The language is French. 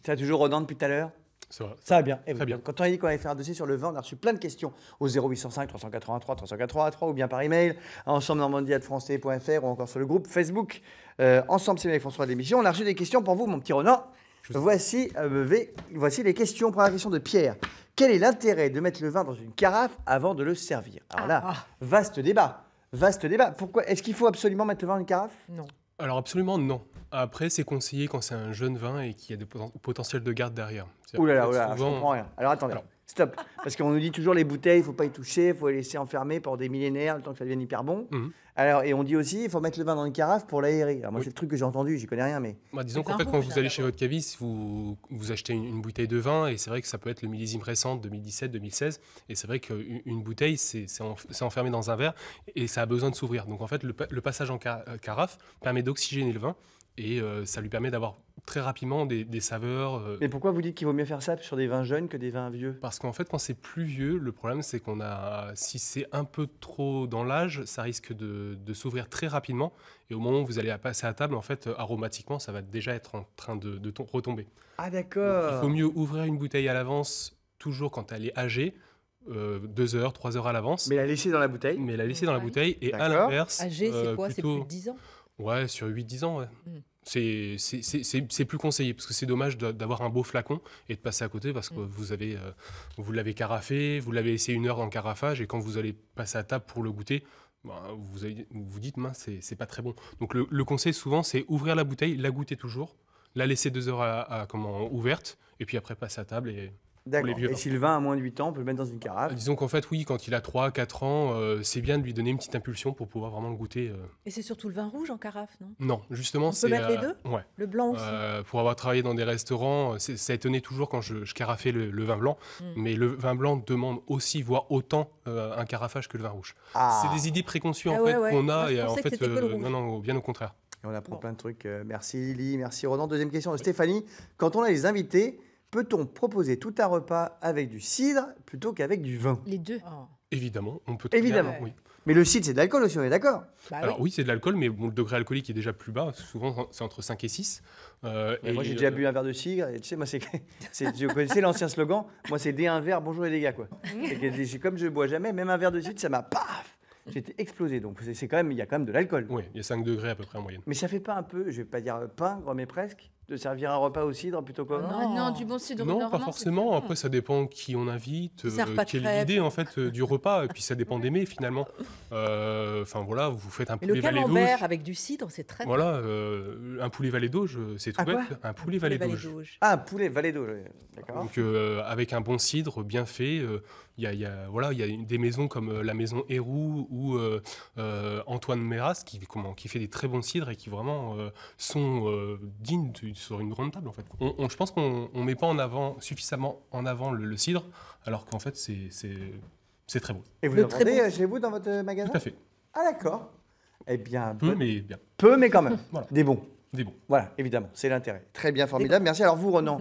Ça va toujours Ronan depuis tout à l'heure? Ça va. Ça va bien. Très bien. Quand on a dit qu'on allait faire un dossier sur le vin, on a reçu plein de questions au 0805 383 383 ou bien par email à ensemble-normandie@francetv.fr ou encore sur le groupe Facebook Ensemble c'est avec François d'émission. On a reçu des questions pour vous, mon petit Ronan. Voici les questions. Première question de Pierre. Quel est l'intérêt de mettre le vin dans une carafe avant de le servir? Alors là, vaste débat. Vaste débat. Pourquoi? Est-ce qu'il faut absolument mettre le vin dans une carafe? Non. Alors absolument non. Après, c'est conseillé quand c'est un jeune vin et qu'il y a des potentiels de garde derrière. Ouh là là, je comprends rien. Alors attendez, stop. Parce qu'on nous dit toujours les bouteilles, il ne faut pas y toucher, il faut les laisser enfermer pendant des millénaires, le temps que ça devienne hyper bon. Alors, et on dit aussi, il faut mettre le vin dans une carafe pour l'aérer. Alors moi, c'est le truc que j'ai entendu, j'y connais rien, mais... Disons qu'en fait, quand vous allez chez votre caviste, vous achetez une bouteille de vin, et c'est vrai que ça peut être le millésime récent, 2017, 2016, et c'est vrai qu'une bouteille, c'est enfermé dans un verre, et ça a besoin de s'ouvrir. Donc en fait, le passage en carafe permet d'oxygéner le vin, et ça lui permet d'avoir très rapidement des saveurs. Mais pourquoi vous dites qu'il vaut mieux faire ça sur des vins jeunes que des vins vieux? Parce qu'en fait, quand c'est plus vieux, le problème, c'est si c'est un peu trop dans l'âge, ça risque de s'ouvrir très rapidement. Et au moment où vous allez passer à table, en fait, aromatiquement, ça va déjà être en train de retomber. Ah d'accord. Il faut mieux ouvrir une bouteille à l'avance, toujours quand elle est âgée, 2 heures, 3 heures à l'avance. Mais la laisser dans la bouteille. Mais la laisser dans la bouteille. Et à l'inverse... Âgé, c'est quoi? plutôt... C'est plus de 10 ans? Ouais, sur 8-10 ans, ouais. C'est plus conseillé, parce que c'est dommage d'avoir un beau flacon et de passer à côté, parce que vous l'avez carafé, vous l'avez laissé 1 heure dans le carafage, et quand vous allez passer à table pour le goûter, vous dites, mince, c'est pas très bon. Donc le conseil souvent, c'est ouvrir la bouteille, la goûter toujours, la laisser 2 heures ouverte, et puis après passer à table. D'accord. Et si le vin a moins de 8 ans, on peut le mettre dans une carafe? Disons qu'en fait, oui, quand il a 3-4 ans, c'est bien de lui donner une petite impulsion pour pouvoir vraiment le goûter. Et c'est surtout le vin rouge en carafe, non? Non, justement, c'est... On peut mettre les deux? Ouais. Le blanc aussi? Pour avoir travaillé dans des restaurants, ça étonnait toujours quand je carafais le vin blanc. Mais le vin blanc demande aussi, voire autant, un carafage que le vin rouge. C'est des idées préconçues en fait, qu'on a. Et en fait, non, bien au contraire. Et on apprend plein de trucs. Merci Lily, merci Ronan. Deuxième question de Stéphanie. Quand on a les invités, peut-on proposer tout un repas avec du cidre plutôt qu'avec du vin? Les deux. Évidemment, on peut. Évidemment. Oui. Mais le cidre, c'est de l'alcool aussi, on est d'accord? Alors oui, c'est de l'alcool, mais bon, le degré alcoolique est déjà plus bas. Souvent, c'est entre 5 et 6. Moi, j'ai déjà bu un verre de cidre. Et tu sais, moi, vous connaissez l'ancien slogan? Moi, c'est dès un verre, bonjour les gars, quoi. Comme je bois jamais, même un verre de cidre, ça m'a paf! J'étais explosé. Donc, il y a quand même de l'alcool. Oui, il y a 5 degrés à peu près en moyenne. Mais ça fait pas un peu, je vais pas dire pingre, mais presque, de servir un repas au cidre plutôt que... Non, du bon cidre. Non, pas forcément. Après, ça dépend qui on invite, quelle est l'idée en fait du repas, et puis ça dépend des mets finalement. Enfin voilà, vous faites un poulet valet d'auge. Le camembert avec du cidre, c'est très bien. Voilà, un poulet valet d'auge, c'est tout bête. Un poulet valet d'auge. Ah, un poulet valet d'auge, d'accord. Donc avec un bon cidre bien fait, il y a des maisons comme la maison Héroux ou Antoine Méras qui fait des très bons cidres et qui vraiment sont dignes sur une grande table en fait. Je pense qu'on ne met pas suffisamment en avant le cidre, alors qu'en fait c'est très beau. Et vous le vendez chez vous dans votre magasin? Tout à fait. Ah d'accord. Eh bien, peu mais bien. Peu mais quand même. Voilà. Des bons. Des bons. Voilà, évidemment, c'est l'intérêt. Très bien, formidable. Merci. Alors vous, Ronan,